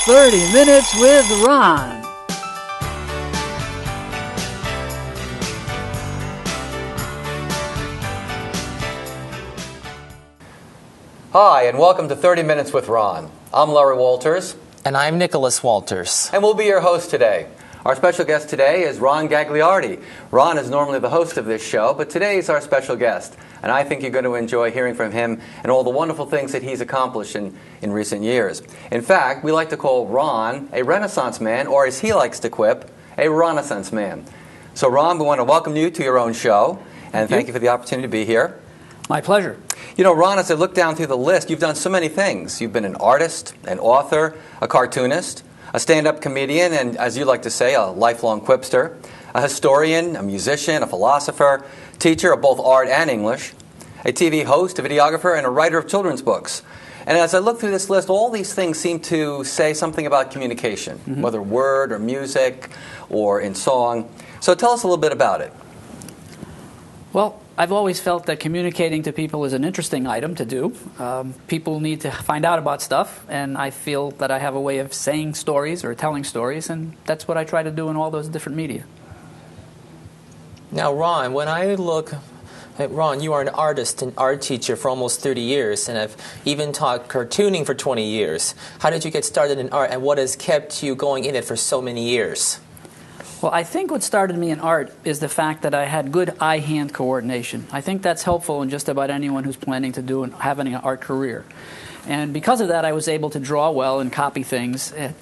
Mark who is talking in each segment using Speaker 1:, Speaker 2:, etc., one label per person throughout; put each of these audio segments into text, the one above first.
Speaker 1: 30 Minutes with Ron.
Speaker 2: Hi, and welcome to 30 Minutes with Ron. I'm Larry Walters.
Speaker 3: And I'm Nicholas Walters.
Speaker 2: And we'll be your host today. Our special guest today is Ron Gagliardi. Ron is normally the host of this show, but today is our special guest. And I think you're going to enjoy hearing from him and all the wonderful things that he's accomplished in recent years. In fact, we like to call Ron a Renaissance man, or as he likes to quip, a Renaissance man. So Ron, we want to welcome you to your own show, and thank you for the opportunity to be here.
Speaker 1: My pleasure.
Speaker 2: You know, Ron, as I look down through the list, you've done so many things. You've been an artist, an author, a cartoonist, a stand-up comedian, and as you like to say, a lifelong quipster, a historian, a musician, a philosopher, teacher of both art and English, a TV host, a videographer, and a writer of children's books. And as I look through this list, all these things seem to say something about communication, whether word or music or in song. So tell us a little bit about it.
Speaker 1: Well, I've always felt that communicating to people is an interesting item to do. People need to find out about stuff, and I feel that I have a way of saying stories or telling stories, and that's what I try to do in all those different media.
Speaker 3: Now, Ron, when I look at Ron, you are an artist and art teacher for almost 30 years, and I've even taught cartooning for 20 years. How did you get started in art, and what has kept you going in it for so many years?
Speaker 1: Well, I think what started me in art is the fact that I had good eye-hand coordination. I think that's helpful in just about anyone who's planning to do and having an art career. And because of that, I was able to draw well and copy things. And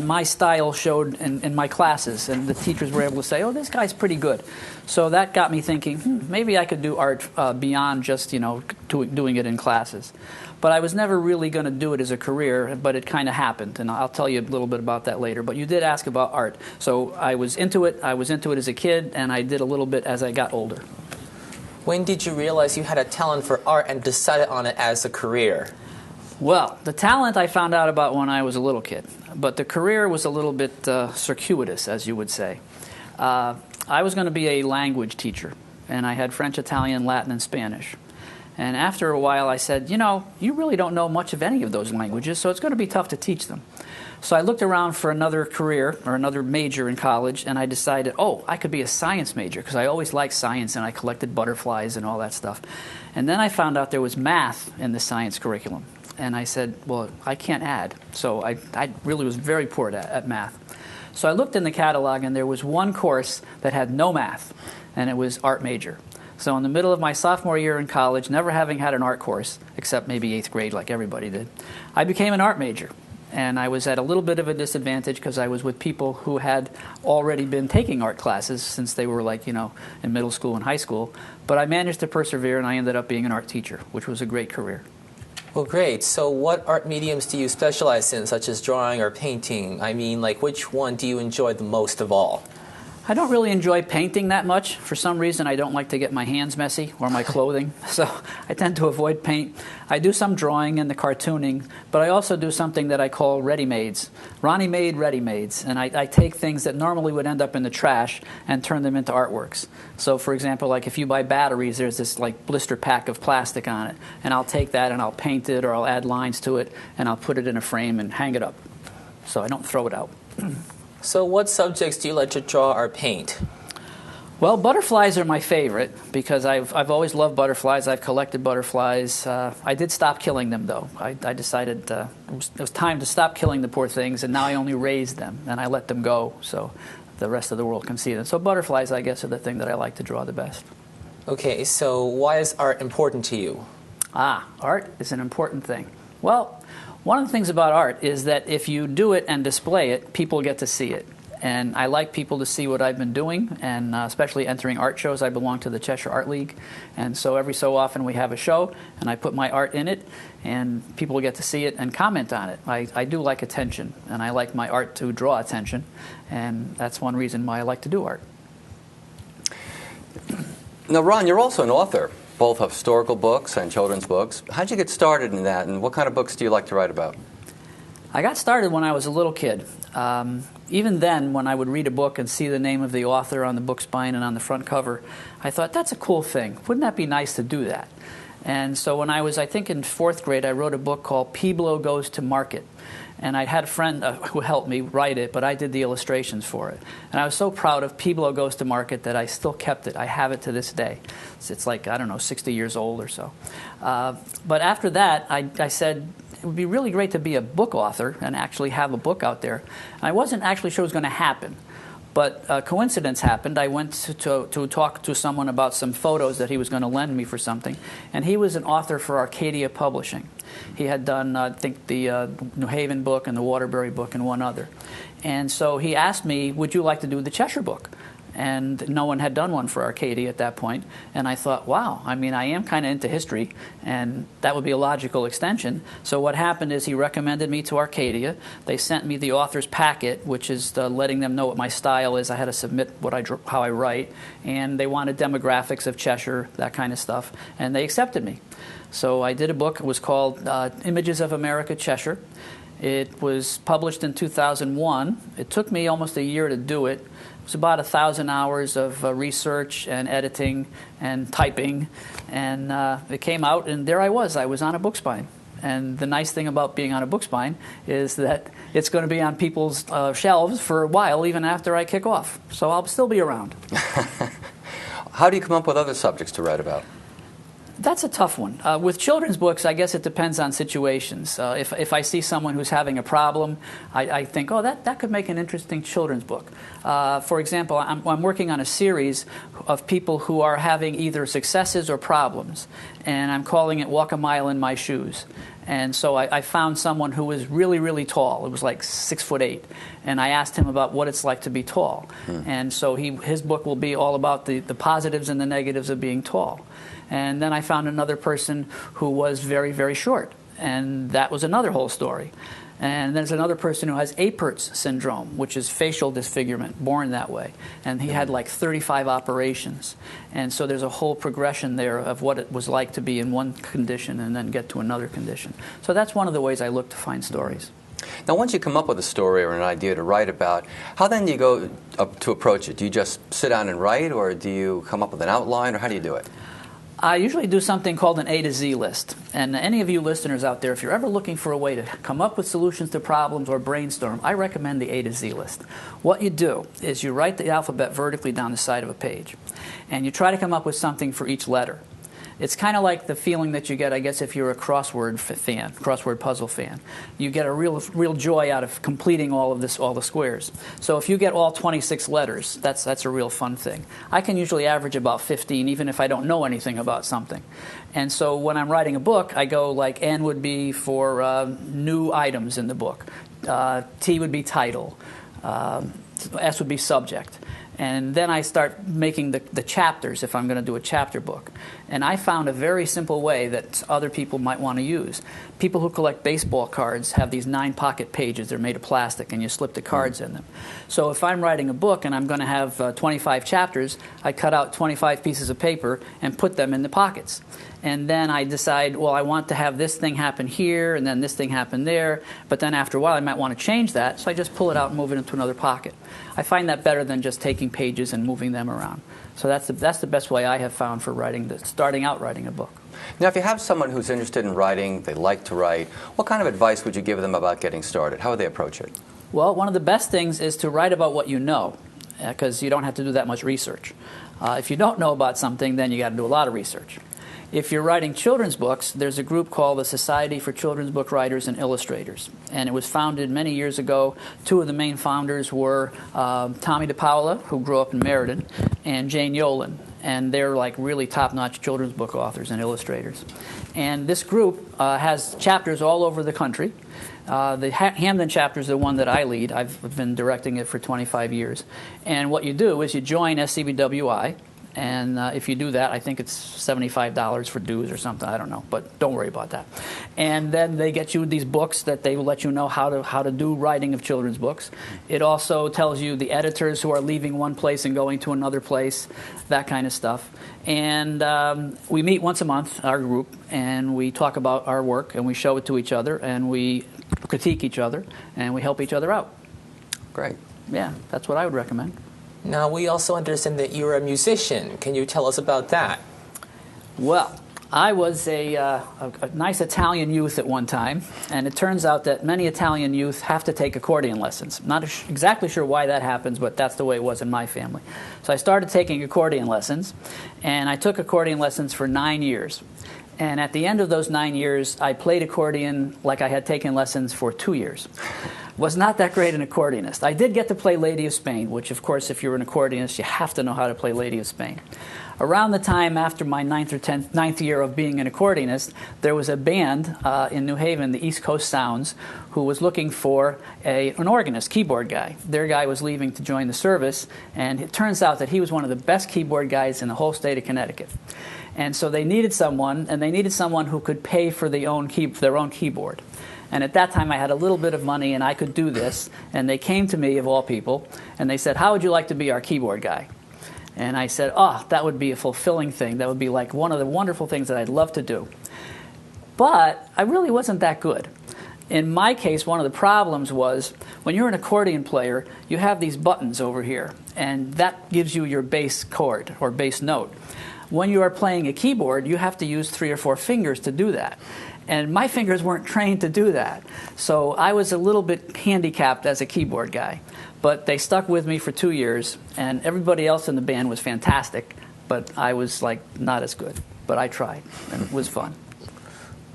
Speaker 1: my style showed in my classes, and the teachers were able to say, "Oh, this guy's pretty good." So that got me thinking, maybe I could do art beyond just doing it in classes. But I was never really going to do it as a career, but it kind of happened, and I'll tell you a little bit about that later. But you did ask about art. So I was into it. I was into it as a kid, and I did a little bit as I got older.
Speaker 3: When did you realize you had a talent for art and decided on it as a career?
Speaker 1: Well, the talent I found out about when I was a little kid, but the career was a little bit circuitous, as you would say. I was going to be a language teacher, and I had French, Italian, Latin, and Spanish. And after a while I said, you really don't know much of any of those languages, so it's going to be tough to teach them. So I looked around for another career or another major in college, and I decided, I could be a science major, because I always liked science, and I collected butterflies and all that stuff. And then I found out there was math in the science curriculum. And I said, well, I can't add. So I really was very poor at math. So I looked in the catalog, and there was one course that had no math, and it was art major. So in the middle of my sophomore year in college, never having had an art course, except maybe 8th grade like everybody did, I became an art major. And I was at a little bit of a disadvantage because I was with people who had already been taking art classes since they were in middle school and high school. But I managed to persevere, and I ended up being an art teacher, which was a great career.
Speaker 3: Well, great. So what art mediums do you specialize in, such as drawing or painting? I mean, which one do you enjoy the most of all?
Speaker 1: I don't really enjoy painting that much. For some reason, I don't like to get my hands messy or my clothing, so I tend to avoid paint. I do some drawing and the cartooning, but I also do something that I call ready-mades. Ronnie made ready-mades, and I take things that normally would end up in the trash and turn them into artworks. So, for example, if you buy batteries, there's this blister pack of plastic on it, and I'll take that and I'll paint it or I'll add lines to it, and I'll put it in a frame and hang it up. So I don't throw it out.
Speaker 3: So what subjects do you like to draw or paint?
Speaker 1: Well, butterflies are my favorite because I've always loved butterflies. I've collected butterflies. I did stop killing them, though. I decided it was time to stop killing the poor things, and now I only raise them, and I let them go so the rest of the world can see them. So butterflies, I guess, are the thing that I like to draw the best.
Speaker 3: Okay, so why is art important to you?
Speaker 1: Art is an important thing. Well, one of the things about art is that if you do it and display it, people get to see it. And I like people to see what I've been doing, and especially entering art shows. I belong to the Cheshire Art League, and so every so often we have a show, and I put my art in it, and people get to see it and comment on it. I do like attention, and I like my art to draw attention, and that's one reason why I like to do art.
Speaker 2: Now, Ron, you're also an author, both of historical books and children's books. How'd you get started in that, and what kind of books do you like to write about?
Speaker 1: I got started when I was a little kid. Even then, when I would read a book and see the name of the author on the book spine and on the front cover, I thought, that's a cool thing. Wouldn't that be nice to do that? And so when I was, I think, in 4th grade, I wrote a book called Peblo Goes to Market. And I had a friend who helped me write it, but I did the illustrations for it. And I was so proud of Peblo Goes to Market that I still kept it. I have it to this day. It's like, I don't know, 60 years old or so. But after that, I said, it would be really great to be a book author and actually have a book out there. And I wasn't actually sure it was going to happen. But a coincidence happened. I went to talk to someone about some photos that he was going to lend me for something. And he was an author for Arcadia Publishing. He had done, I think, the New Haven book and the Waterbury book and one other. And so he asked me, would you like to do the Cheshire book? And no one had done one for Arcadia at that point. And I thought, wow, I mean, I am kind of into history, and that would be a logical extension. So what happened is he recommended me to Arcadia. They sent me the author's packet, which is letting them know what my style is. I had to submit how I write. And they wanted demographics of Cheshire, that kind of stuff. And they accepted me. So I did a book. It was called Images of America, Cheshire. It was published in 2001. It took me almost a year to do it. It was about 1,000 hours of research and editing and typing. And it came out, and there I was. I was on a book spine. And the nice thing about being on a book spine is that it's going to be on people's shelves for a while, even after I kick off. So I'll still be around.
Speaker 2: How do you come up with other subjects to write about?
Speaker 1: That's a tough one. With children's books, I guess it depends on situations. If I see someone who's having a problem, I think, oh, that could make an interesting children's book. For example, I'm working on a series of people who are having either successes or problems, and I'm calling it Walk a Mile in My Shoes. And so I found someone who was really, really tall. It was like 6'8", and I asked him about what it's like to be tall. And so his book will be all about the positives and the negatives of being tall. And then I found another person who was very, very short, and that was another whole story. And there's another person who has Apert syndrome, which is facial disfigurement, born that way. And he had like 35 operations. And so there's a whole progression there of what it was like to be in one condition and then get to another condition. So that's one of the ways I look to find stories.
Speaker 2: Now, once you come up with a story or an idea to write about, how then do you go to approach it? Do you just sit down and write, or do you come up with an outline, or how do you do it?
Speaker 1: I usually do something called an A to Z list. And any of you listeners out there, if you're ever looking for a way to come up with solutions to problems or brainstorm, I recommend the A to Z list. What you do is you write the alphabet vertically down the side of a page, and you try to come up with something for each letter. It's kind of like the feeling that you get, I guess, if you're a crossword puzzle fan. You get a real joy out of completing all the squares. So if you get all 26 letters, that's a real fun thing. I can usually average about 15, even if I don't know anything about something. And so when I'm writing a book, I go like N would be for new items in the book. T would be title. S would be subject. And then I start making the chapters if I'm going to do a chapter book. And I found a very simple way that other people might want to use. People who collect baseball cards have these 9-pocket pages. They're made of plastic, and you slip the cards in them. So if I'm writing a book and I'm going to have 25 chapters, I cut out 25 pieces of paper and put them in the pockets. And then I decide, well, I want to have this thing happen here, and then this thing happen there. But then after a while, I might want to change that, so I just pull it out and move it into another pocket. I find that better than just taking pages and moving them around. So that's the best way I have found for starting out writing a book.
Speaker 2: Now, if you have someone who's interested in writing, they like to write, what kind of advice would you give them about getting started? How would they approach it?
Speaker 1: Well, one of the best things is to write about what you know, because you don't have to do that much research. If you don't know about something, then you got to do a lot of research. If you're writing children's books, there's a group called the Society for Children's Book Writers and Illustrators. And it was founded many years ago. Two of the main founders were Tommy DePaola, who grew up in Meriden, and Jane Yolen. And they're like really top-notch children's book authors and illustrators. And this group has chapters all over the country. The Hamden chapter is the one that I lead. I've been directing it for 25 years. And what you do is you join SCBWI. And if you do that, I think it's $75 for dues or something. I don't know, but don't worry about that. And then they get you these books that they will let you know how to do writing of children's books. It also tells you the editors who are leaving one place and going to another place, that kind of stuff. And we meet once a month, our group, and we talk about our work, and we show it to each other, and we critique each other, and we help each other out.
Speaker 2: Great.
Speaker 1: Yeah, that's what I would recommend.
Speaker 3: Now, we also understand that you're a musician. Can you tell us about that?
Speaker 1: Well, I was a nice Italian youth at one time, and it turns out that many Italian youth have to take accordion lessons. Not exactly sure why that happens, but that's the way it was in my family. So I started taking accordion lessons, and I took accordion lessons for 9 years. And at the end of those 9 years, I played accordion like I had taken lessons for 2 years. Was not that great an accordionist. I did get to play Lady of Spain, which, of course, if you're an accordionist, you have to know how to play Lady of Spain. Around the time after my ninth year of being an accordionist, there was a band in New Haven, the East Coast Sounds, who was looking for an organist, keyboard guy. Their guy was leaving to join the service, and it turns out that he was one of the best keyboard guys in the whole state of Connecticut. And so they needed someone, and they needed someone who could pay for their own keyboard. And at that time, I had a little bit of money, and I could do this. And they came to me, of all people, and they said, "How would you like to be our keyboard guy?" And I said, "Oh, that would be a fulfilling thing. That would be like one of the wonderful things that I'd love to do." But I really wasn't that good. In my case, one of the problems was when you're an accordion player, you have these buttons over here, and that gives you your bass chord or bass note. When you are playing a keyboard, you have to use 3 or 4 fingers to do that. And my fingers weren't trained to do that. So I was a little bit handicapped as a keyboard guy. But they stuck with me for 2 years, and everybody else in the band was fantastic, but I was like not as good. But I tried, and it was fun.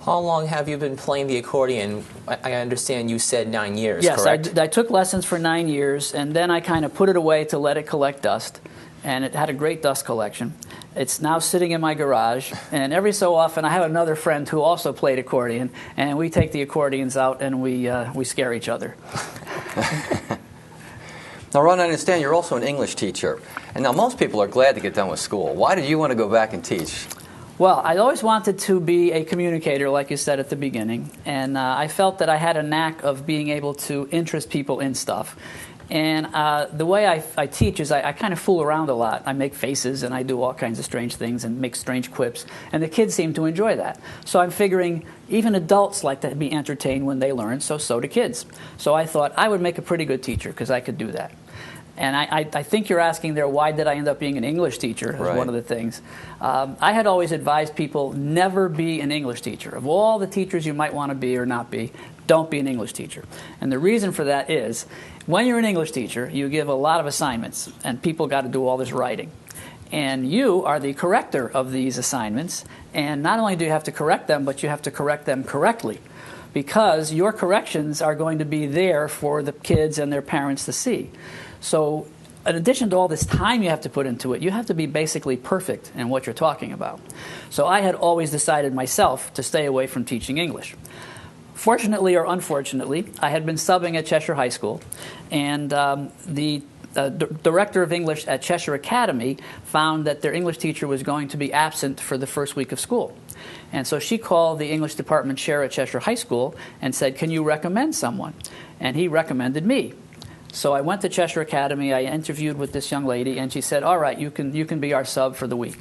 Speaker 3: How long have you been playing the accordion? I understand you said 9 years,
Speaker 1: yes,
Speaker 3: correct?
Speaker 1: Yes, I took lessons for 9 years, and then I kind of put it away to let it collect dust, and it had a great dust collection. It's now sitting in my garage, and every so often I have another friend who also played accordion, and we take the accordions out and we scare each other.
Speaker 2: Now, Ron, I understand you're also an English teacher, and now most people are glad to get done with school. Why did you want to go back and teach?
Speaker 1: Well, I always wanted to be a communicator, like you said at the beginning, and I felt that I had a knack of being able to interest people in stuff. And the way I teach is I kind of fool around a lot. I make faces and I do all kinds of strange things and make strange quips. And the kids seem to enjoy that. So I'm figuring even adults like to be entertained when they learn, so do kids. So I thought I would make a pretty good teacher because I could do that. And I think you're asking there, why did I end up being an English teacher? Is one of the things. I had always advised people, never be an English teacher. Of all the teachers you might want to be or not be, don't be an English teacher. And the reason for that is, when you're an English teacher, you give a lot of assignments, and people got to do all this writing. And you are the corrector of these assignments, and not only do you have to correct them, but you have to correct them correctly, because your corrections are going to be there for the kids and their parents to see. So in addition to all this time you have to put into it, you have to be basically perfect in what you're talking about. So I had always decided myself to stay away from teaching English. Fortunately or unfortunately, I had been subbing at Cheshire High School, and the director of English at Cheshire Academy found that their English teacher was going to be absent for the first week of school. And so she called the English department chair at Cheshire High School and said, "Can you recommend someone?" And he recommended me. So I went to Cheshire Academy, I interviewed with this young lady, and she said, "All right, you can be our sub for the week."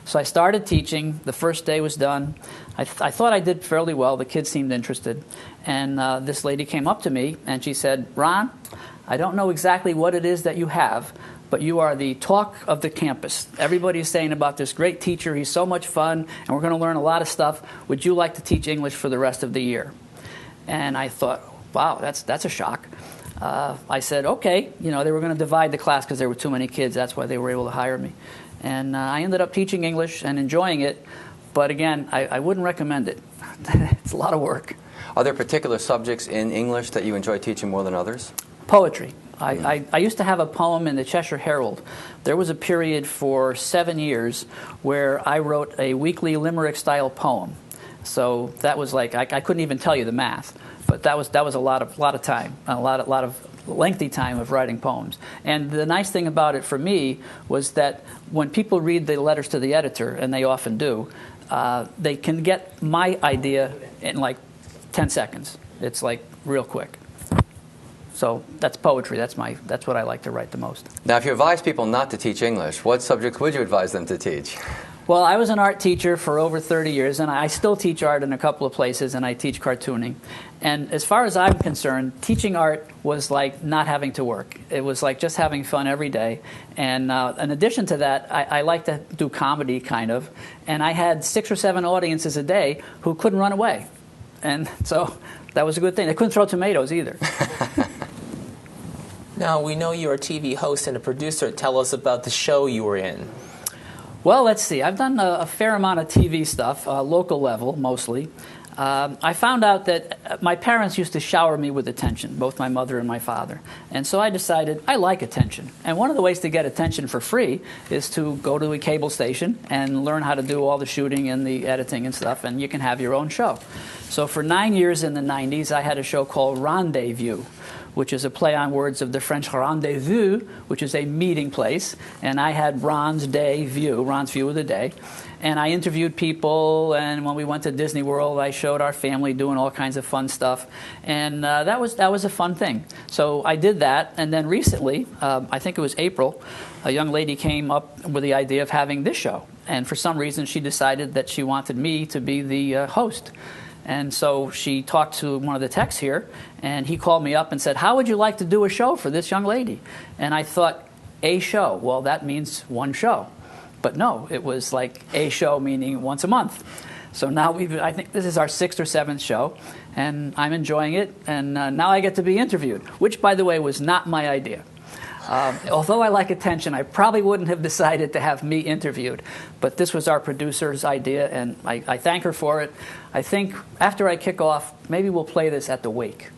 Speaker 1: So I started teaching. The first day was done. I thought I did fairly well. The kids seemed interested. And this lady came up to me, and she said, "Ron, I don't know exactly what it is that you have, but you are the talk of the campus. Everybody's saying about this great teacher. He's so much fun, and we're going to learn a lot of stuff. Would you like to teach English for the rest of the year?" And I thought, wow, that's a shock. I said, okay. You know, they were going to divide the class because there were too many kids. That's why they were able to hire me. And I ended up teaching English and enjoying it. But again, I wouldn't recommend it. It's a lot of work.
Speaker 2: Are there particular subjects in English that you enjoy teaching more than others?
Speaker 1: Poetry. I used to have a poem in the Cheshire Herald. There was a period for 7 years where I wrote a weekly limerick-style poem. So that was like, I couldn't even tell you the math. But that was a lot of time, a lot of lengthy time of writing poems. And the nice thing about it for me was that when people read the letters to the editor, and they often do, they can get my idea in like 10 seconds. It's like real quick. So that's poetry. That's what I like to write the most.
Speaker 2: Now, if you advise people not to teach English, what subjects would you advise them to teach?
Speaker 1: Well, I was an art teacher for over 30 years, and I still teach art in a couple of places, and I teach cartooning. And as far as I'm concerned, teaching art was like not having to work. It was like just having fun every day. And in addition to that, I like to do comedy, kind of. And I had 6 or 7 audiences a day who couldn't run away. And so that was a good thing. They couldn't throw tomatoes either.
Speaker 3: Now, we know you're a TV host and a producer. Tell us about the show you were in.
Speaker 1: Well, let's see. I've done a fair amount of TV stuff, local level mostly. I found out that my parents used to shower me with attention, both my mother and my father. And so I decided I like attention. And one of the ways to get attention for free is to go to a cable station and learn how to do all the shooting and the editing and stuff, and you can have your own show. So for 9 years in the 90s, I had a show called Rendezvous, which is a play on words of the French rendezvous, which is a meeting place. And I had Ron's Day View, Ron's View of the Day. And I interviewed people, and when we went to Disney World, I showed our family doing all kinds of fun stuff. And that was a fun thing. So I did that, and then recently, I think it was April, a young lady came up with the idea of having this show. And for some reason, she decided that she wanted me to be the host. And so she talked to one of the techs here, and he called me up and said, "How would you like to do a show for this young lady?" And I thought, a show. Well, that means one show. But no, it was like a show meaning once a month. So now I think this is our 6th or 7th show, and I'm enjoying it. And now I get to be interviewed, which, by the way, was not my idea. Although I like attention, I probably wouldn't have decided to have me interviewed. But this was our producer's idea, and I thank her for it. I think after I kick off, maybe we'll play this at the wake.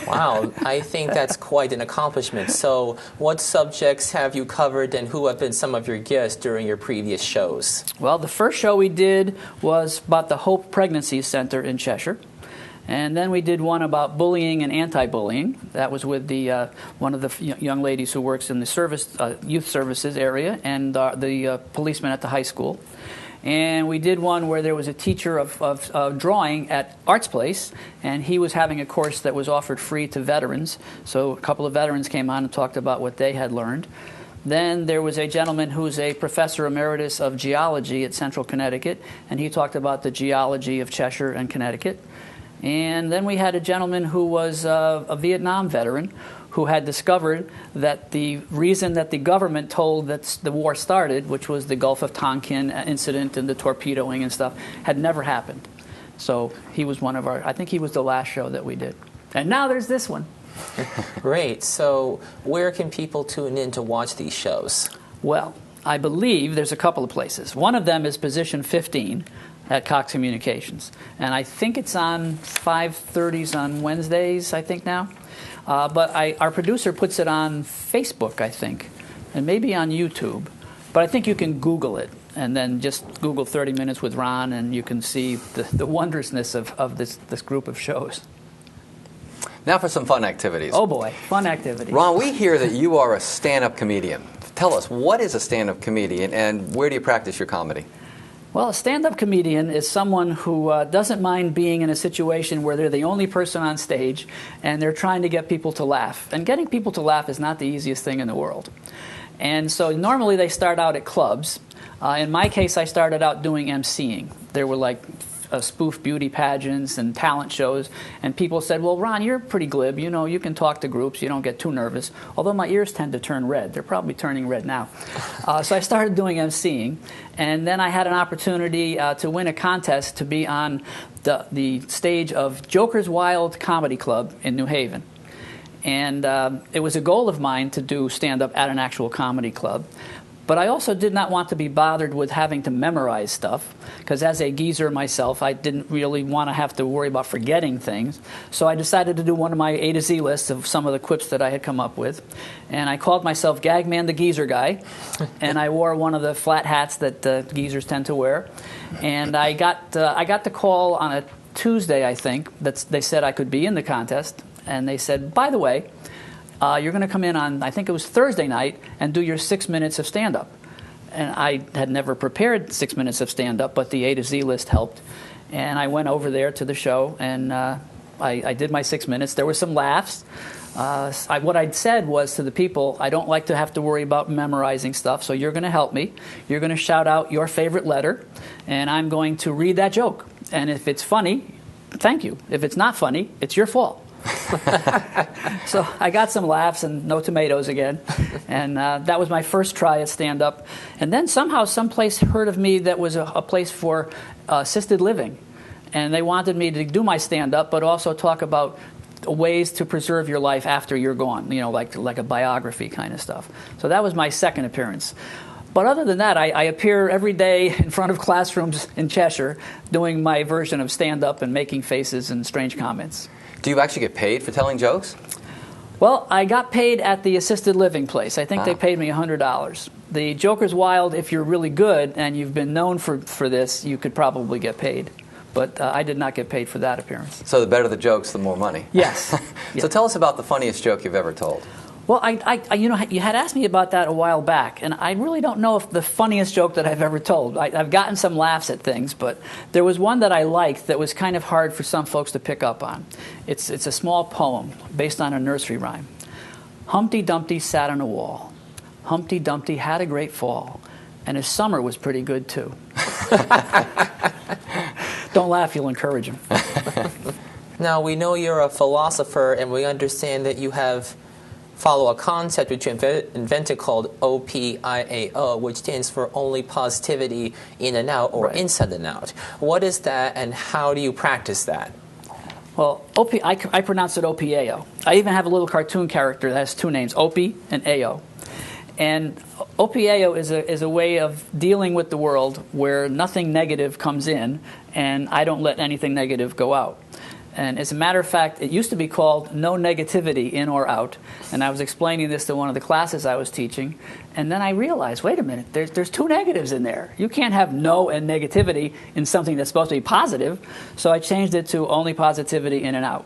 Speaker 3: Wow, I think that's quite an accomplishment. So what subjects have you covered, and who have been some of your guests during your previous shows?
Speaker 1: Well, the first show we did was about the Hope Pregnancy Center in Cheshire. And then we did one about bullying and anti-bullying. That was with the one of the young ladies who works in the youth services area, and the policeman at the high school. And we did one where there was a teacher of drawing at Arts Place, and he was having a course that was offered free to veterans. So a couple of veterans came on and talked about what they had learned. Then there was a gentleman who's a professor emeritus of geology at Central Connecticut, and he talked about the geology of Cheshire and Connecticut. And then we had a gentleman who was a Vietnam veteran who had discovered that the reason that the government told that the war started, which was the Gulf of Tonkin incident and the torpedoing and stuff, had never happened. So he was one of I think he was the last show that we did. And now there's this one.
Speaker 3: Great. So where can people tune in to watch these shows?
Speaker 1: Well, I believe there's a couple of places. One of them is Position 15 at Cox Communications. And I think it's on 5:30s on Wednesdays, I think now. But our producer puts it on Facebook, I think, and maybe on YouTube. But I think you can Google it, and then just Google 30 Minutes with Ron, and you can see the wondrousness of this group of shows.
Speaker 2: Now for some fun activities.
Speaker 1: Oh, boy, fun activities.
Speaker 2: Ron, we hear that you are a stand-up comedian. Tell us, what is a stand-up comedian, and where do you practice your comedy?
Speaker 1: Well, a stand-up comedian is someone who doesn't mind being in a situation where they're the only person on stage and they're trying to get people to laugh. And getting people to laugh is not the easiest thing in the world. And so normally they start out at clubs. In my case, I started out doing emceeing. There were like spoof beauty pageants and talent shows, and people said, "Well, Ron, you're pretty glib. You know, you can talk to groups. You don't get too nervous." Although my ears tend to turn red. They're probably turning red now. So I started doing emceeing, and then I had an opportunity to win a contest to be on the stage of Joker's Wild Comedy Club in New Haven. And it was a goal of mine to do stand-up at an actual comedy club. But I also did not want to be bothered with having to memorize stuff, because as a geezer myself, I didn't really want to have to worry about forgetting things. So I decided to do one of my A to Z lists of some of the quips that I had come up with. And I called myself Gagman the Geezer Guy, and I wore one of the flat hats that geezers tend to wear. And I got the call on a Tuesday, I think, that they said I could be in the contest. And they said, "By the way, you're going to come in on," I think it was Thursday night, "and do your 6 minutes of stand-up." And I had never prepared 6 minutes of stand-up, but the A to Z list helped. And I went over there to the show, and I did my 6 minutes. There were some laughs, What I'd said was to the people, I don't like to have to worry about memorizing stuff, so you're going to help me. You're going to shout out your favorite letter, and I'm going to read that joke. And if it's funny, thank you. If it's not funny, it's your fault. So I got some laughs and no tomatoes again. And that was my first try at stand-up. And then somehow someplace heard of me that was a place for assisted living. And they wanted me to do my stand-up, but also talk about ways to preserve your life after you're gone, like a biography kind of stuff. So that was my second appearance. But other than that, I appear every day in front of classrooms in Cheshire doing my version of stand-up and making faces and strange comments.
Speaker 2: Do you actually get paid for telling jokes?
Speaker 1: Well, I got paid at the assisted living place. I think they paid me $100. The Joker's Wild, if you're really good and you've been known for this, you could probably get paid. But I did not get paid for that appearance.
Speaker 2: So the better the jokes, the more money.
Speaker 1: Yes.
Speaker 2: So tell us about the funniest joke you've ever told.
Speaker 1: Well, you had asked me about that a while back, and I really don't know if the funniest joke that I've ever told. I've gotten some laughs at things, but there was one that I liked that was kind of hard for some folks to pick up on. It's a small poem based on a nursery rhyme. Humpty Dumpty sat on a wall. Humpty Dumpty had a great fall, and his summer was pretty good too. Don't laugh, you'll encourage him.
Speaker 3: Now, we know you're a philosopher, and we understand that you follow a concept which you invented called OPIAO, which stands for only positivity in and out, or inside and out. What is that, and how do you practice that?
Speaker 1: Well, I pronounce it OPAO. I even have a little cartoon character that has two names, Opie and AO. And OPAO is a way of dealing with the world where nothing negative comes in, and I don't let anything negative go out. And as a matter of fact, it used to be called no negativity in or out. And I was explaining this to one of the classes I was teaching. And then I realized, wait a minute, there's two negatives in there. You can't have no and negativity in something that's supposed to be positive. So I changed it to only positivity in and out.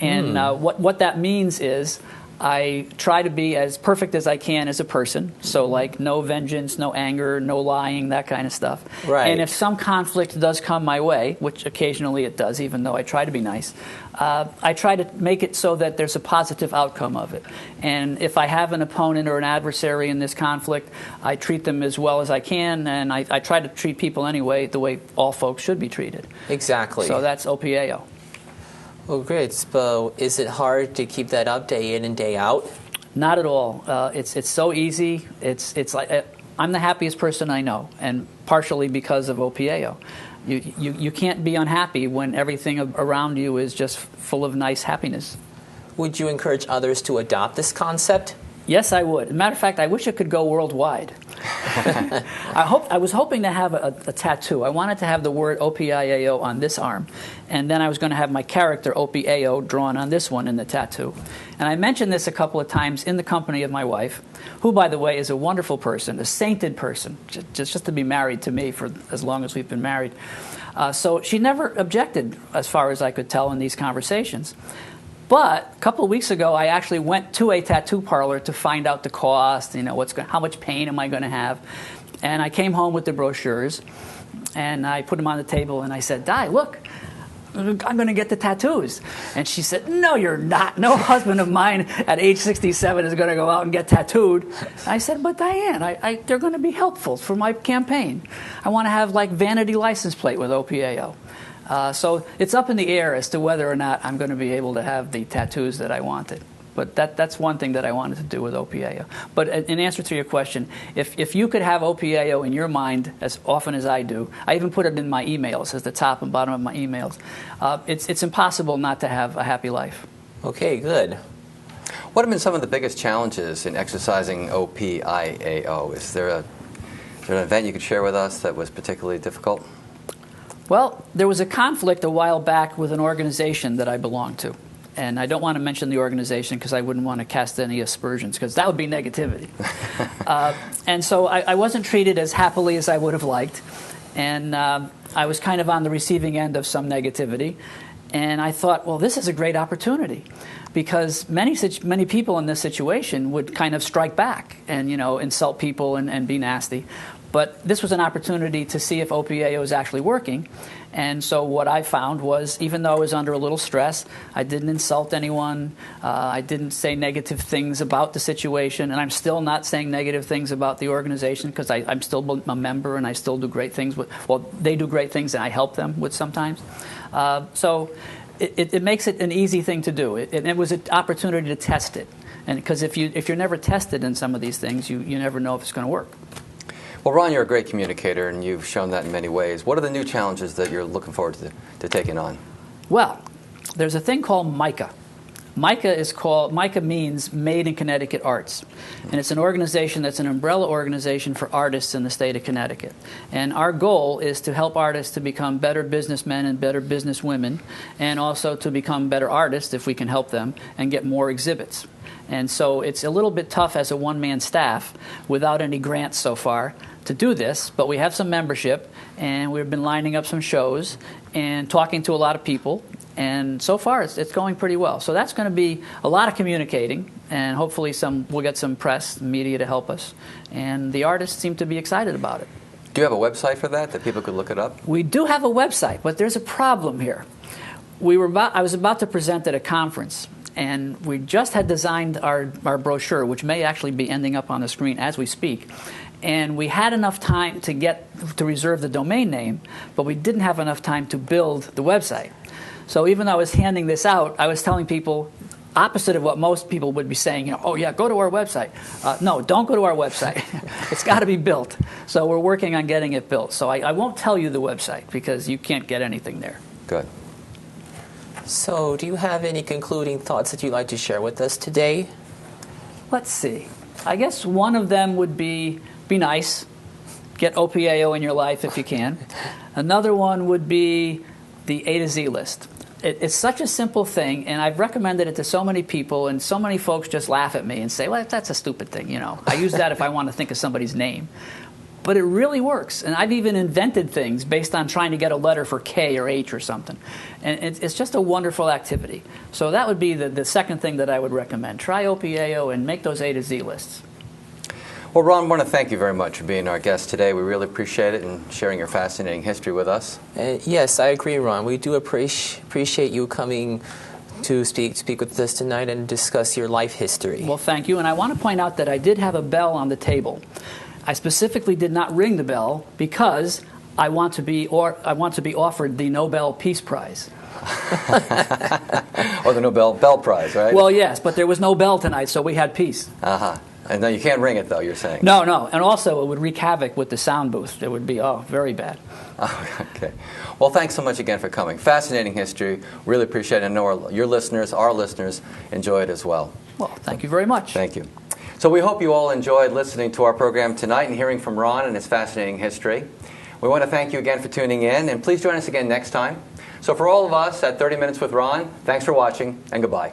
Speaker 1: And what that means is I try to be as perfect as I can as a person. So like no vengeance, no anger, no lying, that kind of stuff.
Speaker 3: Right.
Speaker 1: And if some conflict does come my way, which occasionally it does, even though I try to be nice, I try to make it so that there's a positive outcome of it. And if I have an opponent or an adversary in this conflict, I treat them as well as I can, and I try to treat people anyway the way all folks should be treated.
Speaker 3: Exactly.
Speaker 1: So that's OPAO.
Speaker 3: Well, great. But is it hard to keep that up day in and day out?
Speaker 1: Not at all. It's so easy. It's like I'm the happiest person I know, and partially because of OPAO. You can't be unhappy when everything around you is just full of nice happiness.
Speaker 3: Would you encourage others to adopt this concept?
Speaker 1: Yes, I would. As a matter of fact, I wish it could go worldwide. I was hoping to have a tattoo. I wanted to have the word OPIAO on this arm, and then I was going to have my character OPAO drawn on this one in the tattoo. And I mentioned this a couple of times in the company of my wife, who, by the way, is a wonderful person, a sainted person, just to be married to me for as long as we've been married. So she never objected, as far as I could tell in these conversations. But a couple of weeks ago, I actually went to a tattoo parlor to find out the cost, how much pain am I going to have. And I came home with the brochures, and I put them on the table, and I said, Di, look, I'm going to get the tattoos. And she said, no, you're not. No husband of mine at age 67 is going to go out and get tattooed. I said, but Diane, they're going to be helpful for my campaign. I want to have like vanity license plate with OPAO. So it's up in the air as to whether or not I'm going to be able to have the tattoos that I wanted. But that's one thing that I wanted to do with OPAO. But in answer to your question, if you could have OPAO in your mind as often as I do, I even put it in my emails as the top and bottom of my emails, it's impossible not to have a happy life.
Speaker 3: Okay, good.
Speaker 2: What have been some of the biggest challenges in exercising OPIAO? Is there an event you could share with us that was particularly difficult?
Speaker 1: Well, there was a conflict a while back with an organization that I belonged to. And I don't want to mention the organization because I wouldn't want to cast any aspersions, because that would be negativity. And so I wasn't treated as happily as I would have liked. And I was kind of on the receiving end of some negativity. And I thought, well, this is a great opportunity, because many people in this situation would kind of strike back and insult people and be nasty. But this was an opportunity to see if OPAO is actually working. And so what I found was, even though I was under a little stress, I didn't insult anyone. I didn't say negative things about the situation. And I'm still not saying negative things about the organization because I'm still a member and I still do great things. They do great things and I help them with sometimes. So it makes it an easy thing to do. It was an opportunity to test it. And because if you're never tested in some of these things, you never know if it's going to work.
Speaker 2: Well, Ron, you're a great communicator, and you've shown that in many ways. What are the new challenges that you're looking forward to taking on?
Speaker 1: Well, there's a thing called MICA. MICA means Made in Connecticut Arts. And it's an organization that's an umbrella organization for artists in the state of Connecticut. And our goal is to help artists to become better businessmen and better businesswomen, and also to become better artists, if we can help them, and get more exhibits. And so it's a little bit tough as a one-man staff without any grants so far to do this, but we have some membership, and we've been lining up some shows and talking to a lot of people, and so far it's going pretty well. So that's going to be a lot of communicating, and hopefully we'll get some press, media to help us, and the artists seem to be excited about it.
Speaker 2: Do you have a website for that people could look it up?
Speaker 1: We do have a website, but there's a problem here. I was about to present at a conference, and we just had designed our brochure, which may actually be ending up on the screen as we speak. And we had enough time to reserve the domain name, but we didn't have enough time to build the website. So even though I was handing this out, I was telling people, opposite of what most people would be saying, oh yeah, go to our website. No, don't go to our website. It's got to be built. So we're working on getting it built. So I won't tell you the website because you can't get anything there.
Speaker 2: Good.
Speaker 3: So do you have any concluding thoughts that you'd like to share with us today?
Speaker 1: Let's see. I guess one of them would be nice. Get OPAO in your life if you can. Another one would be the A to Z list. It's such a simple thing, and I've recommended it to so many people, and so many folks just laugh at me and say, well, that's a stupid thing, I use that if I want to think of somebody's name. But it really works, and I've even invented things based on trying to get a letter for K or H or something. And it's just a wonderful activity. So that would be the second thing that I would recommend. Try OPAO and make those A to Z lists.
Speaker 2: Well, Ron, I want to thank you very much for being our guest today. We really appreciate it and sharing your fascinating history with us.
Speaker 3: Yes, I agree, Ron. We do appreciate you coming to speak with us tonight and discuss your life history.
Speaker 1: Well, thank you. And I want to point out that I did have a bell on the table. I specifically did not ring the bell because I want to be offered the Nobel Peace Prize.
Speaker 2: Or the Nobel Bell Prize, right?
Speaker 1: Well, yes, but there was no bell tonight, so we had peace.
Speaker 2: Uh-huh. And now you can't ring it, though, you're saying?
Speaker 1: No. And also, it would wreak havoc with the sound booth. It would be, very bad.
Speaker 2: Oh, okay. Well, thanks so much again for coming. Fascinating history. Really appreciate it. I know our listeners, enjoy it as well.
Speaker 1: Well, thank you very much.
Speaker 2: Thank you. So we hope you all enjoyed listening to our program tonight and hearing from Ron and his fascinating history. We want to thank you again for tuning in, and please join us again next time. So for all of us at 30 Minutes with Ron, thanks for watching, and goodbye.